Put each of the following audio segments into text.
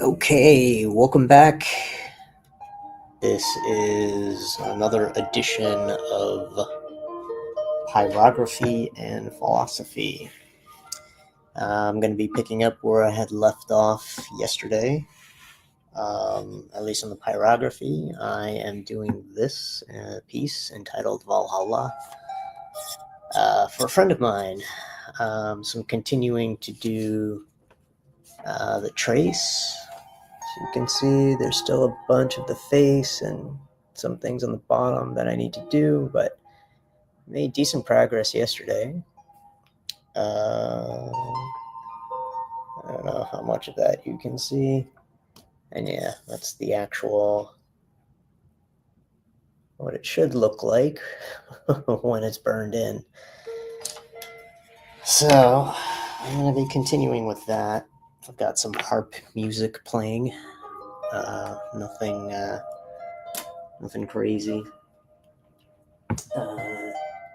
Okay, welcome back. This is another edition of Pyrography and Philosophy. I'm going to be picking up where I had left off yesterday. At least on the pyrography, I am doing this piece entitled Valhalla for a friend of mine. So I'm continuing to do the trace. So you can see there's still a bunch of the face and some things on the bottom that I need to do, but made decent progress yesterday. I don't know how much of that you can see. And yeah, that's the actual, what it should look like when it's burned in. So I'm going to be continuing with that. I've got some harp music playing. Nothing crazy.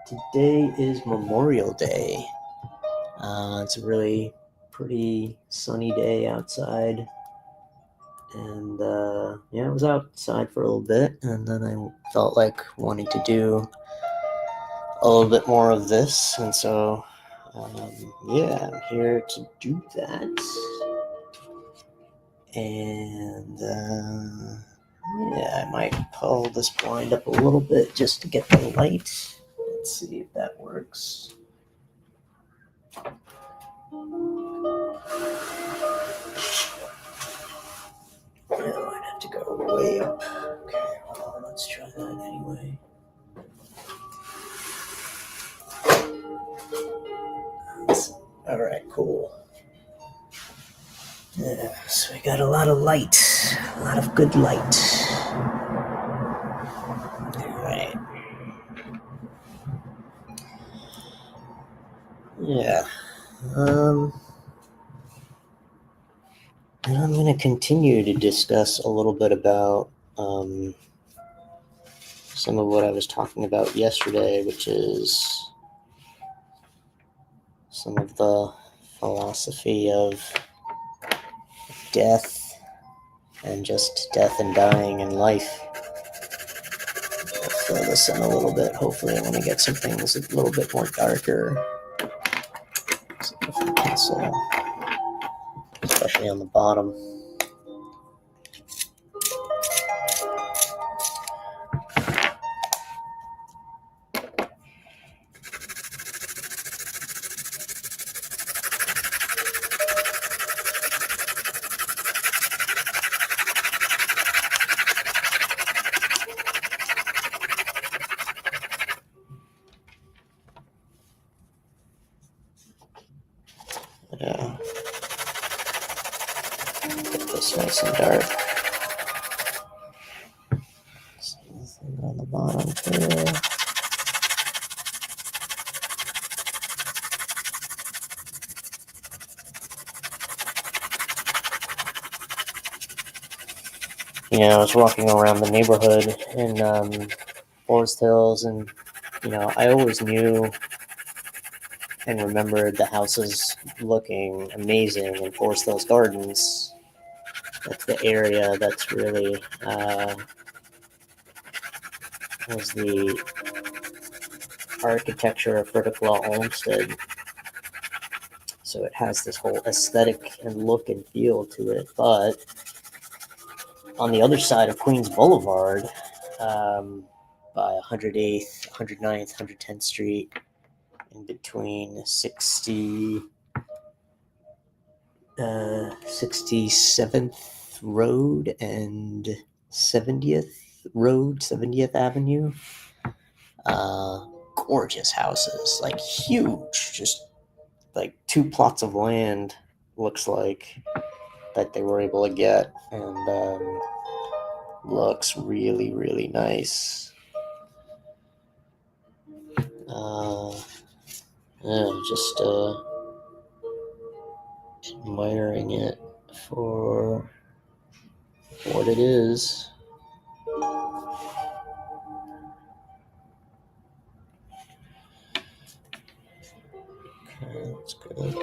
Today is Memorial Day. It's a really pretty sunny day outside. And I was outside for a little bit, and then I felt like wanting to do a little bit more of this. And so, I'm here to do that. And I might pull this blind up a little bit just to get the light. Let's see if that works. No, I'd have to go way up. Okay, hold on, let's try that anyway. Alright, cool. Yeah, so we got a lot of light, a lot of good light. Alright. Yeah. And I'm going to continue to discuss a little bit about some of what I was talking about yesterday, which is some of the philosophy of death and just death and dying and life. I'll fill this in a little bit. Hopefully I want to get some things a little bit more darker. Pencil, especially on the bottom. Yeah. Get this nice and dark. Something on the bottom here. I was walking around the neighborhood in Forest Hills, and I always knew and remembered the houses looking amazing in Forest Hills Gardens. That's the area that's really was the architecture of Fritickla Olmsted. So it has this whole aesthetic and look and feel to it. But on the other side of Queens Boulevard, by 108th, 109th, 110th Street, in between 67th Road and 70th Road, 70th Avenue. Gorgeous houses, like huge, just like 2 plots of land, looks like, that they were able to get, and looks really, really nice. Just admiring it for what it is. Okay, that's good.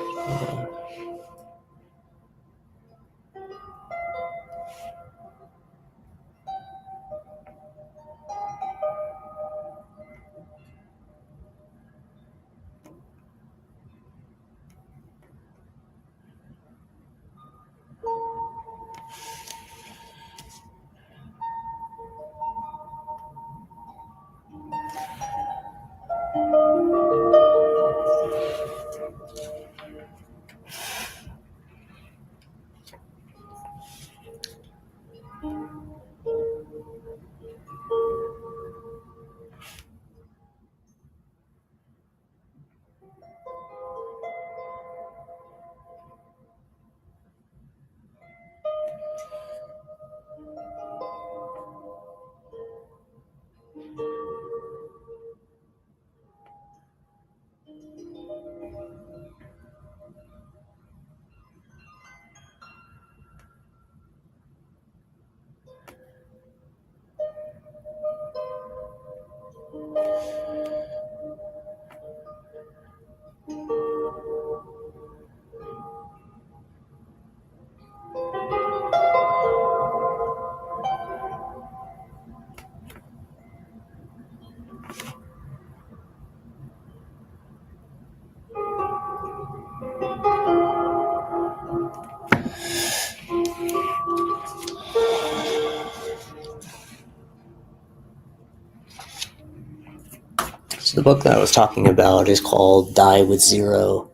So the book that I was talking about is called Die with Zero,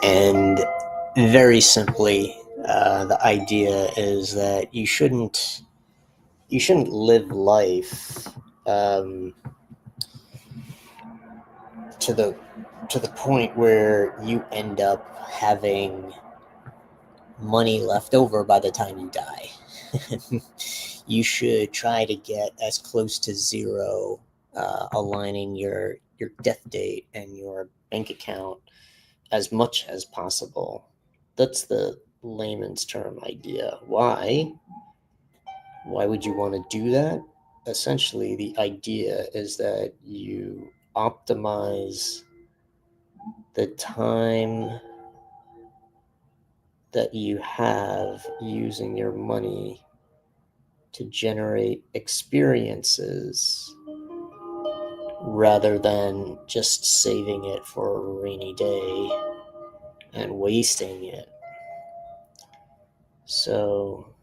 and very simply, the idea is that you shouldn't live life to the point where you end up having money left over by the time you die. You should try to get as close to zero, aligning your death date and your bank account as much as possible. That's the layman's term idea. Why? Why would you want to do that? Essentially, the idea is that you optimize the time that you have using your money to generate experiences rather than just saving it for a rainy day and wasting it. So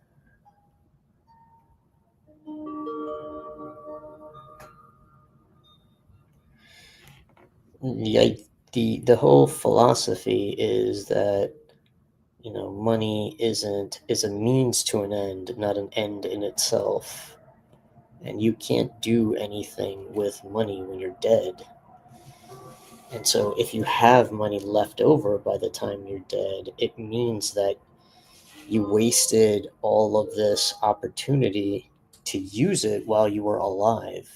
the whole philosophy is that money is a means to an end, not an end in itself. And you can't do anything with money when you're dead. And so if you have money left over by the time you're dead, it means that you wasted all of this opportunity to use it while you were alive.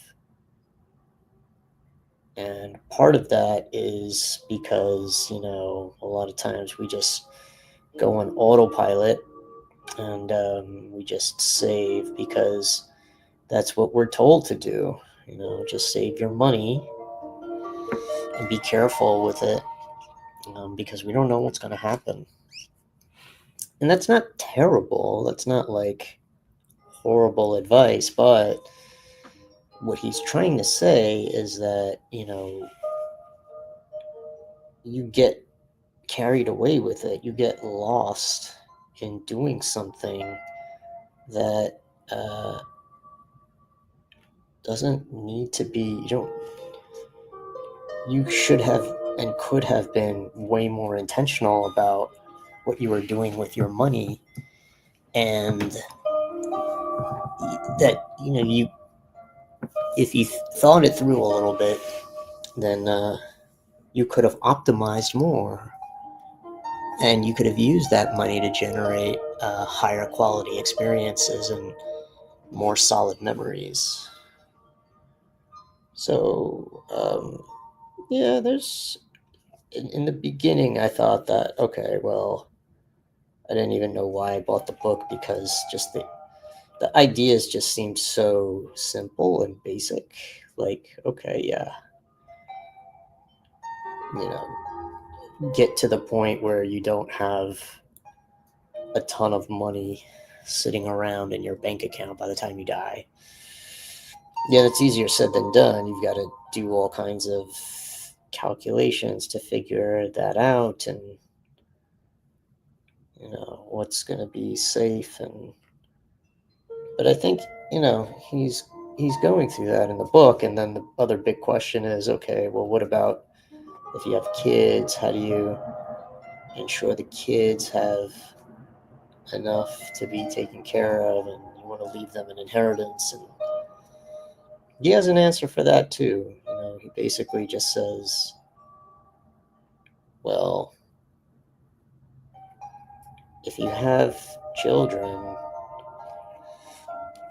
And part of that is because, a lot of times we just go on autopilot and we just save because that's what we're told to do. Just save your money and be careful with it, because we don't know what's going to happen. And that's not terrible. That's not like horrible advice, but what he's trying to say is that, you get carried away with it. You get lost in doing something that doesn't need to be. You should have and could have been way more intentional about what you were doing with your money, and that you if you thought it through a little bit, then you could have optimized more, and you could have used that money to generate higher quality experiences and more solid memories. So yeah, there's in the beginning I thought that, okay, well, I didn't even know why I bought the book, because just the ideas just seemed so simple and basic. Like, okay, yeah, get to the point where you don't have a ton of money sitting around in your bank account by the time you die. Yeah, it's easier said than done. You've got to do all kinds of calculations to figure that out, and what's going to be safe. But I think he's going through that in the book. And then the other big question is, okay, well, what about if you have kids? How do you ensure the kids have enough to be taken care of, and you want to leave them an inheritance? And he has an answer for that too. He basically just says, well, if you have children,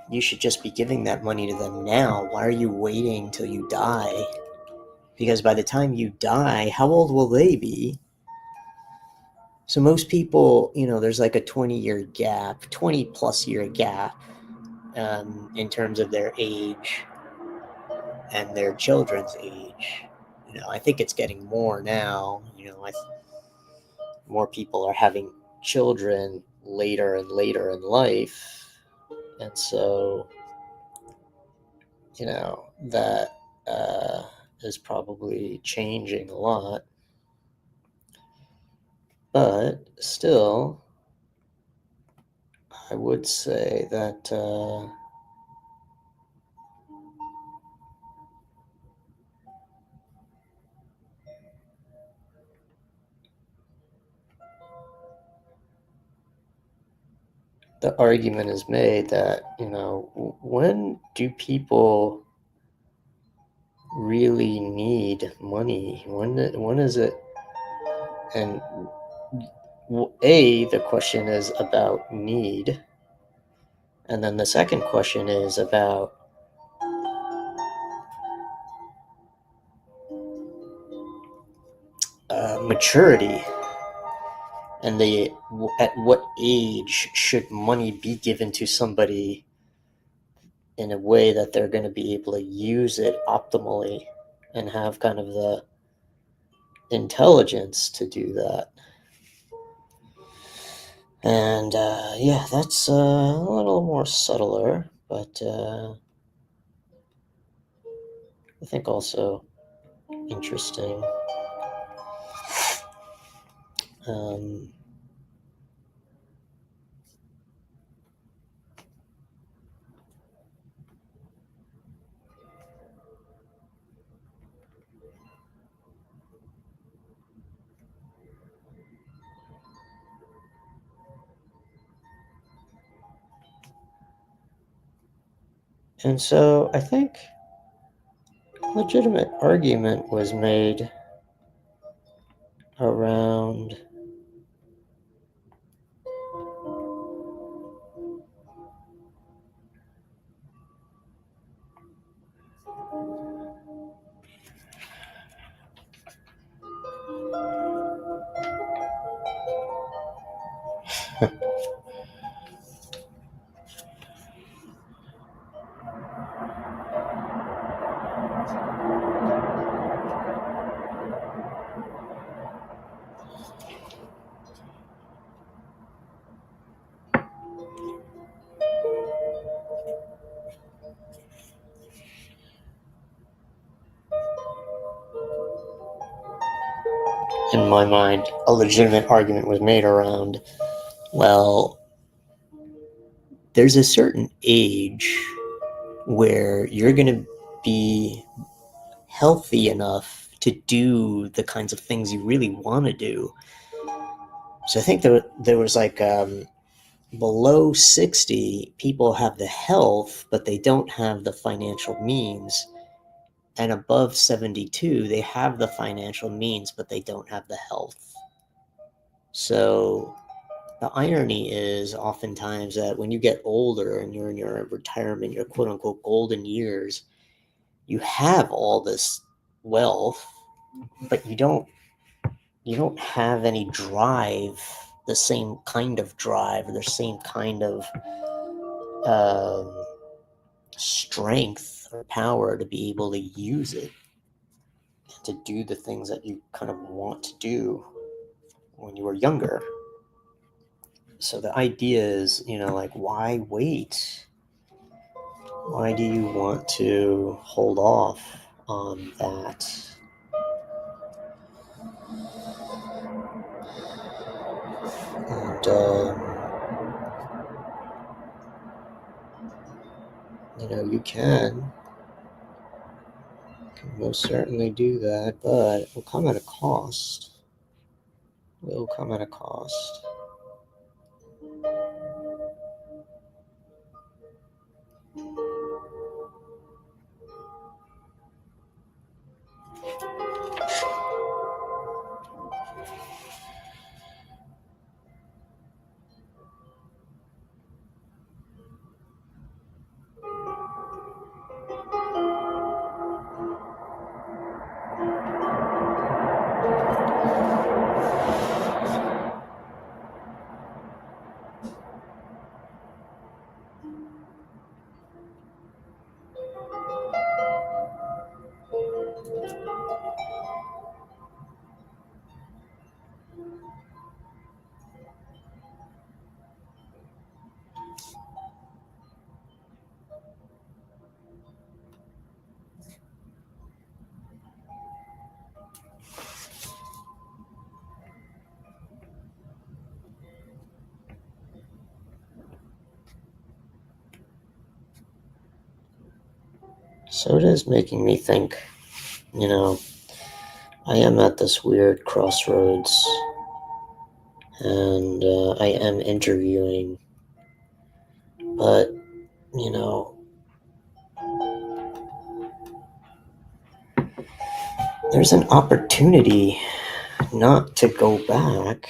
you should just be giving that money to them now. Why are you waiting till you die? Because by the time you die, how old will they be? So most people, there's like a 20-year gap, 20 plus year gap, in terms of their age and their children's age. I think it's getting more now. More people are having children later and later in life. And so, that is probably changing a lot. But still, I would say that the argument is made that, when do people really need money? When is it? And the question is about need, and then the second question is about maturity, and at what age should money be given to somebody in a way that they're going to be able to use it optimally and have kind of the intelligence to do that. And yeah, that's a little more subtler, but I think also interesting. Um, and so I think legitimate argument was made around in my mind, a legitimate argument was made around, well, there's a certain age where you're going to be healthy enough to do the kinds of things you really want to do. So I think there was like below 60, people have the health, but they don't have the financial means. And above 72, they have the financial means, but they don't have the health. So the irony is oftentimes that when you get older and you're in your retirement, your quote unquote golden years, you have all this wealth, but you don't have any drive, the same kind of drive, or the same kind of strength or power to be able to use it to do the things that you kind of want to do when you were younger. So the idea is, like, why wait? Why do you want to hold off on that? And, you can most certainly do that, but it will come at a cost. It will come at a cost. So it is making me think, I am at this weird crossroads, and I am interviewing But, you know, there's an opportunity not to go back.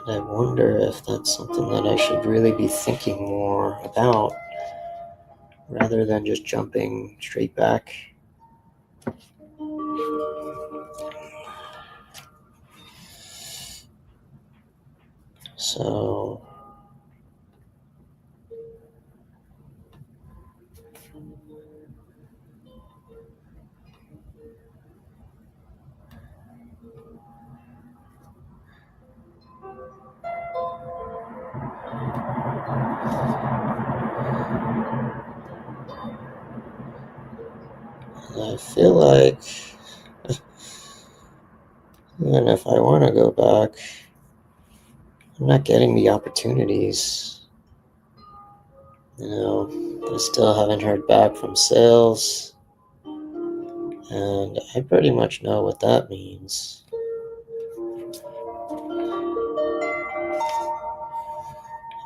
And I wonder if that's something that I should really be thinking more about rather than just jumping straight back. So I feel like even if I want to go back, I'm not getting the opportunities. You know, I still haven't heard back from sales, and I pretty much know what that means.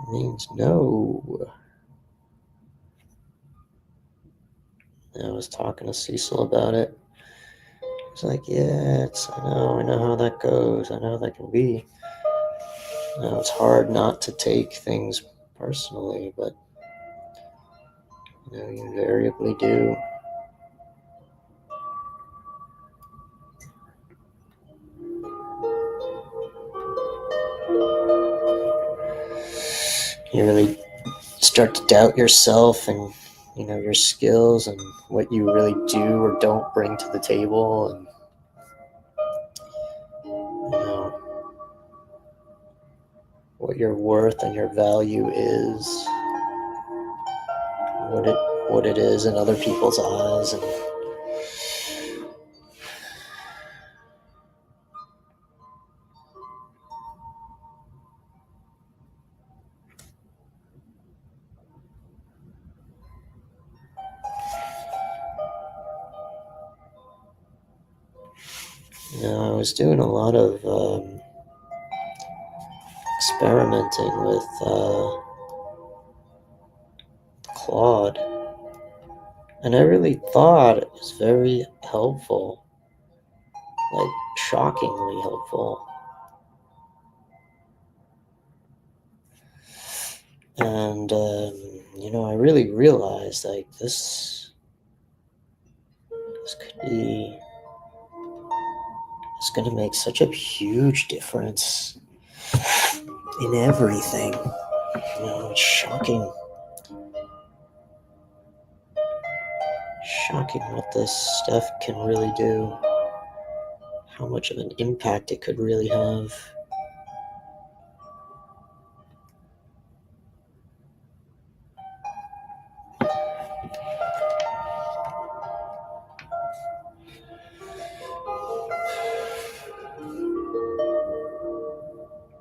It means no. I was talking to Cecil about it. He's like, yeah, I know how that goes. I know how that can be. You know, it's hard not to take things personally, but you know, you invariably do. You really start to doubt yourself and, you know, your skills and what you really do or don't bring to the table, and, you know, what your worth and your value is, what it is in other people's eyes. And you know, I was doing a lot of experimenting with Claude, and I really thought it was very helpful, like shockingly helpful. And you know, I really realized like this could be, it's going to make such a huge difference in everything. You know, it's shocking what this stuff can really do, how much of an impact it could really have.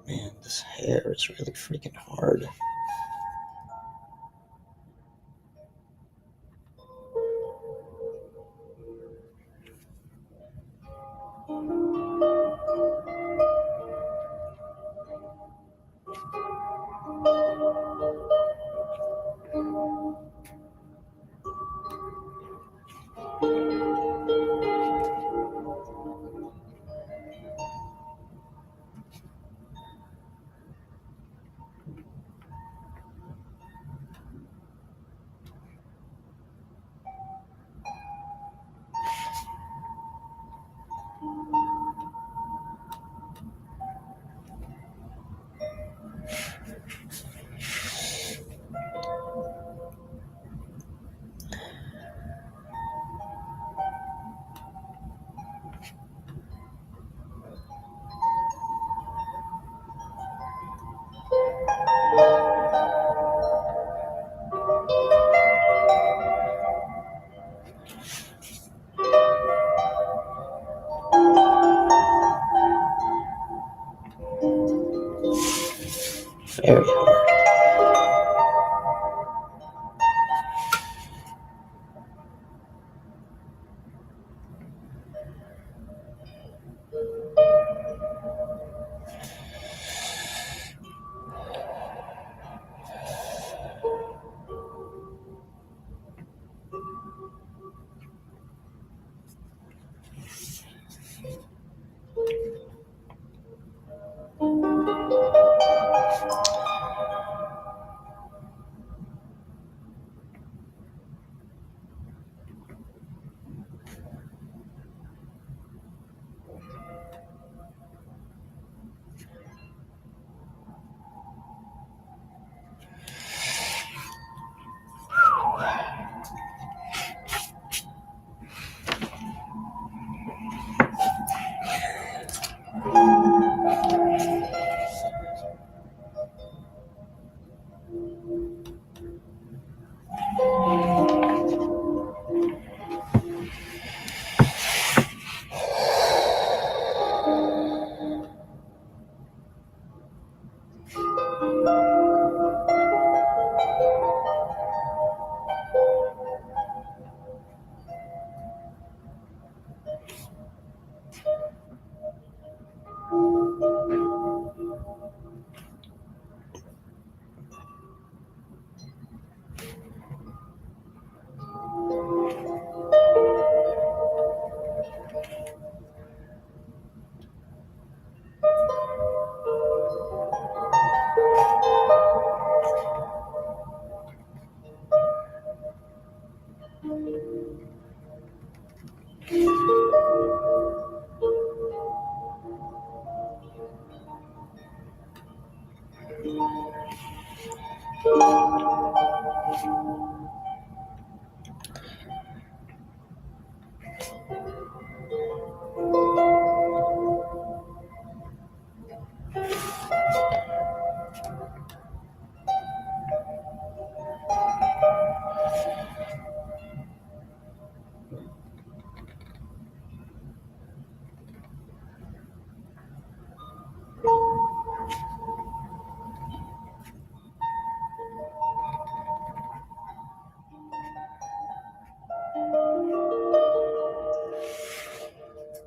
Man, this hair is really freaking hard. Very hard.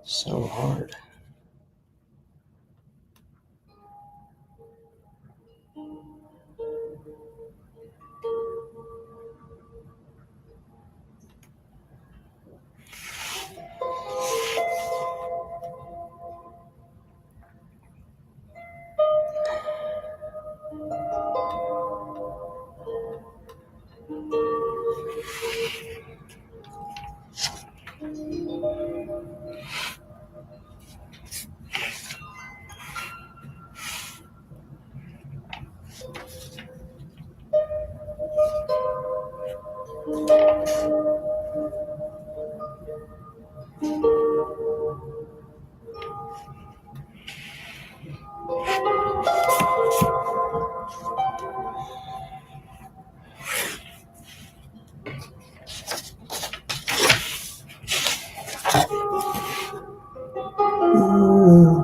So hard.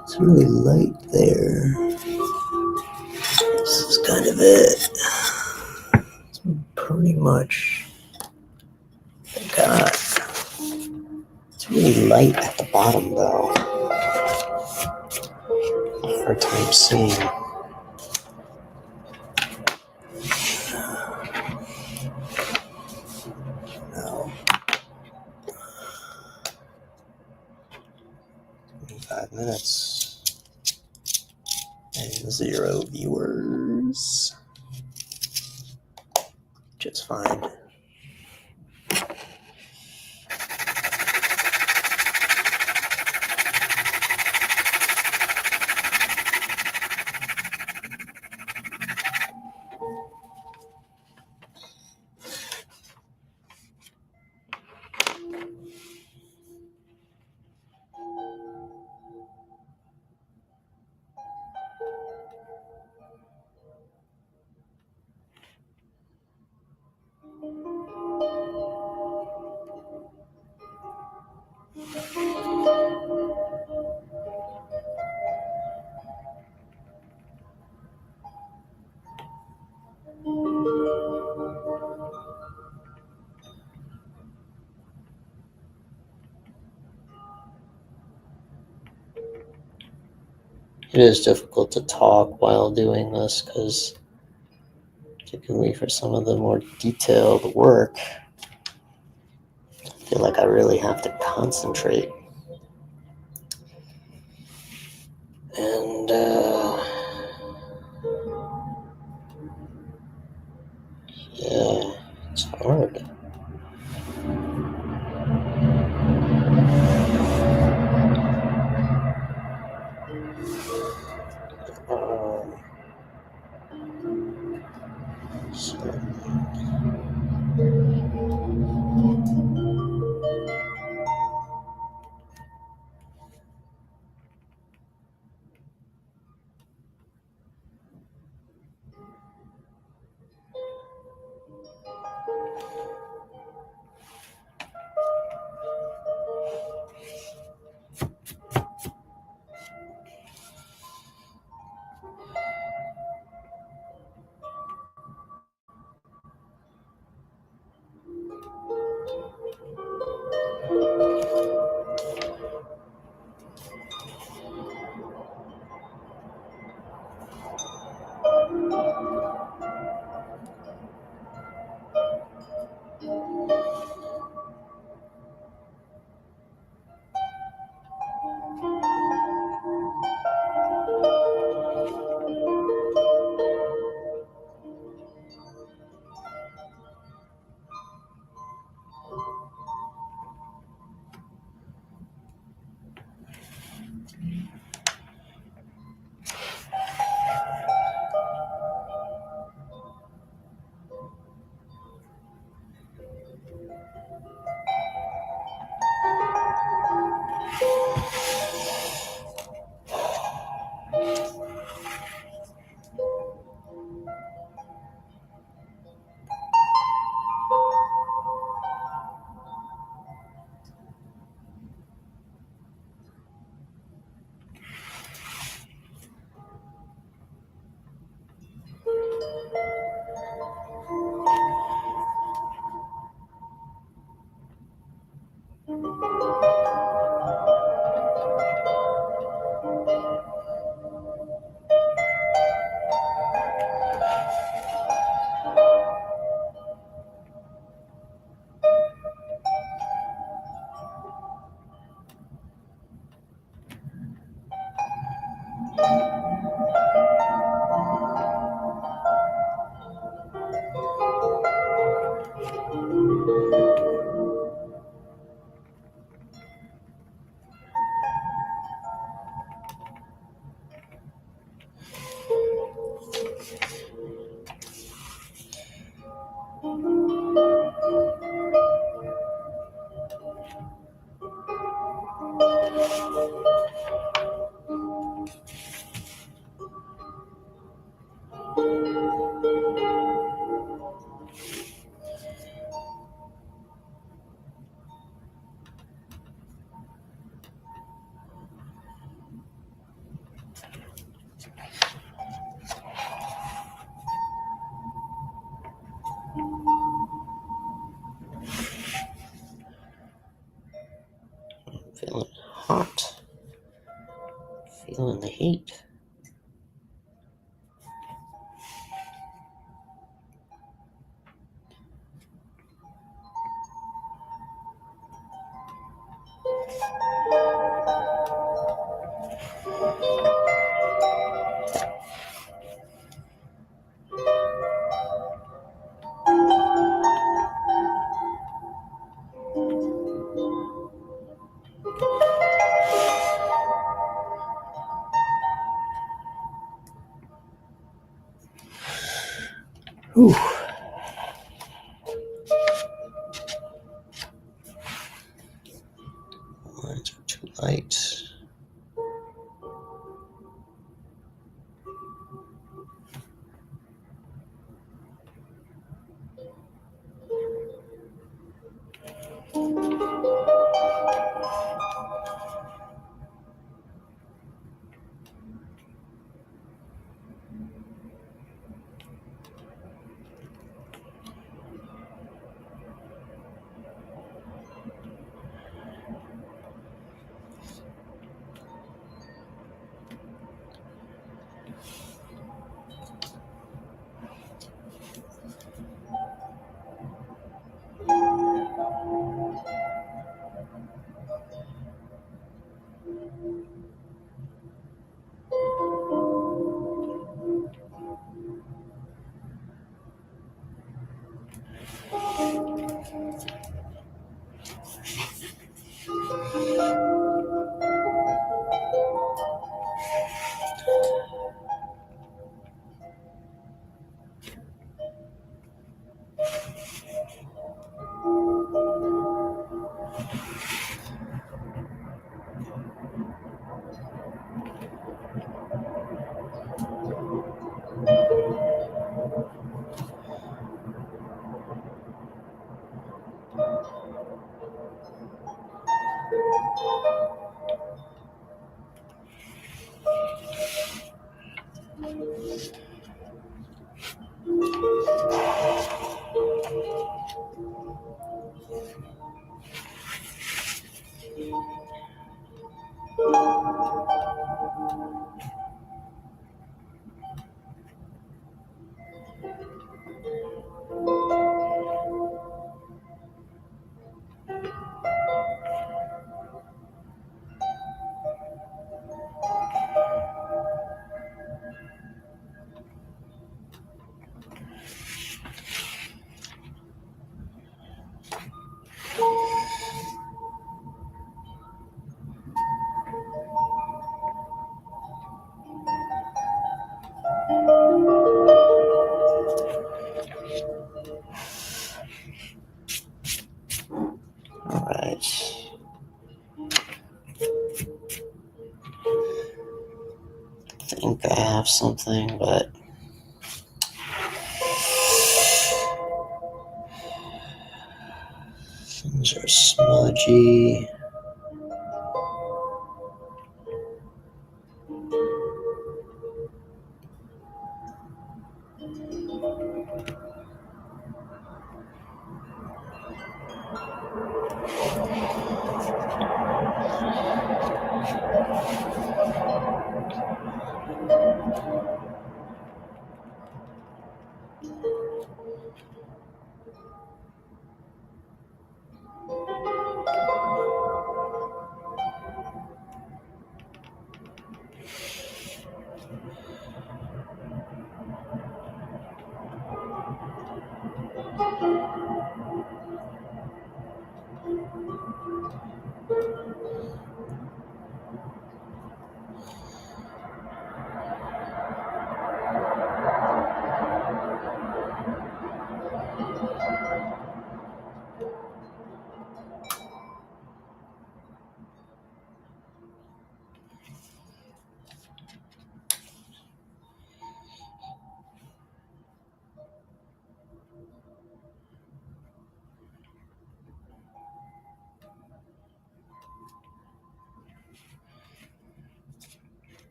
It's really light there. This is kind of it. It's pretty much got. It's really light at the bottom though. Hard time seeing. No. 25 minutes. And 0 viewers. Just fine. It is difficult to talk while doing this because, particularly for some of the more detailed work, I feel like I really have to concentrate. And, yeah, it's hard. So. Feeling hot. Feeling the heat. Whew. Lines are too light. All right. I think I have something, but things are smudgy.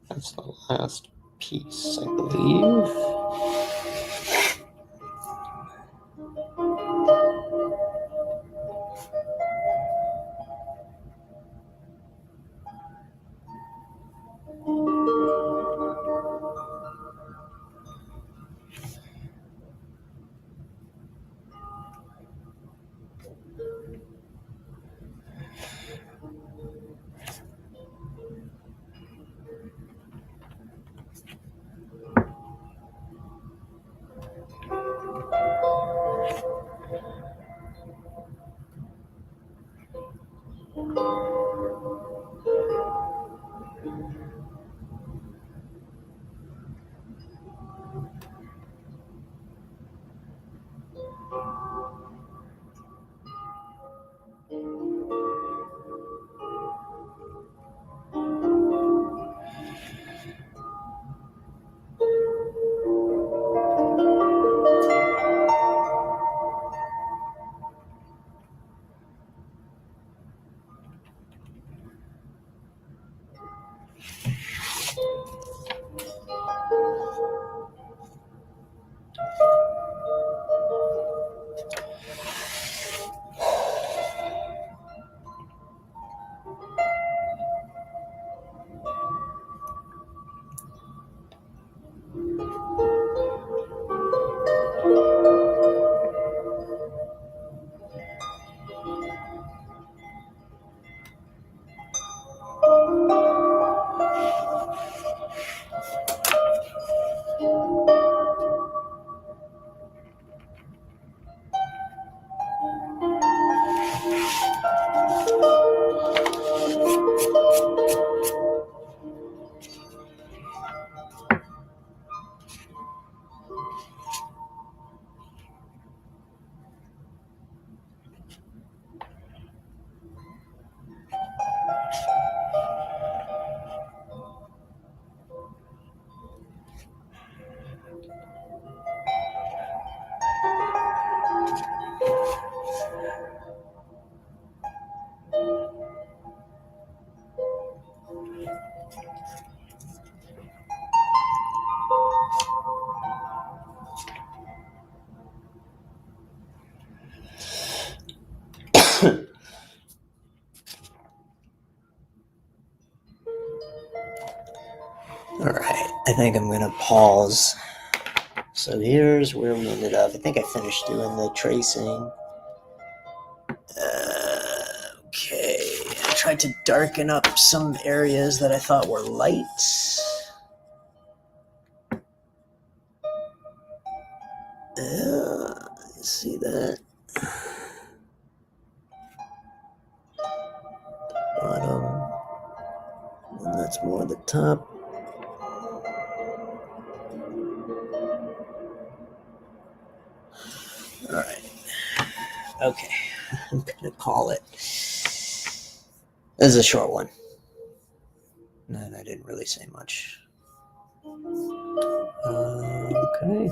That's the last piece, I believe. Alright, I think I'm going to pause. So here's where we ended up. I think I finished doing the tracing. Okay, I tried to darken up some areas that I thought were light. See that? Bottom. And that's more the top. Alright. Okay. I'm gonna call it. This is a short one. And I didn't really say much. Okay.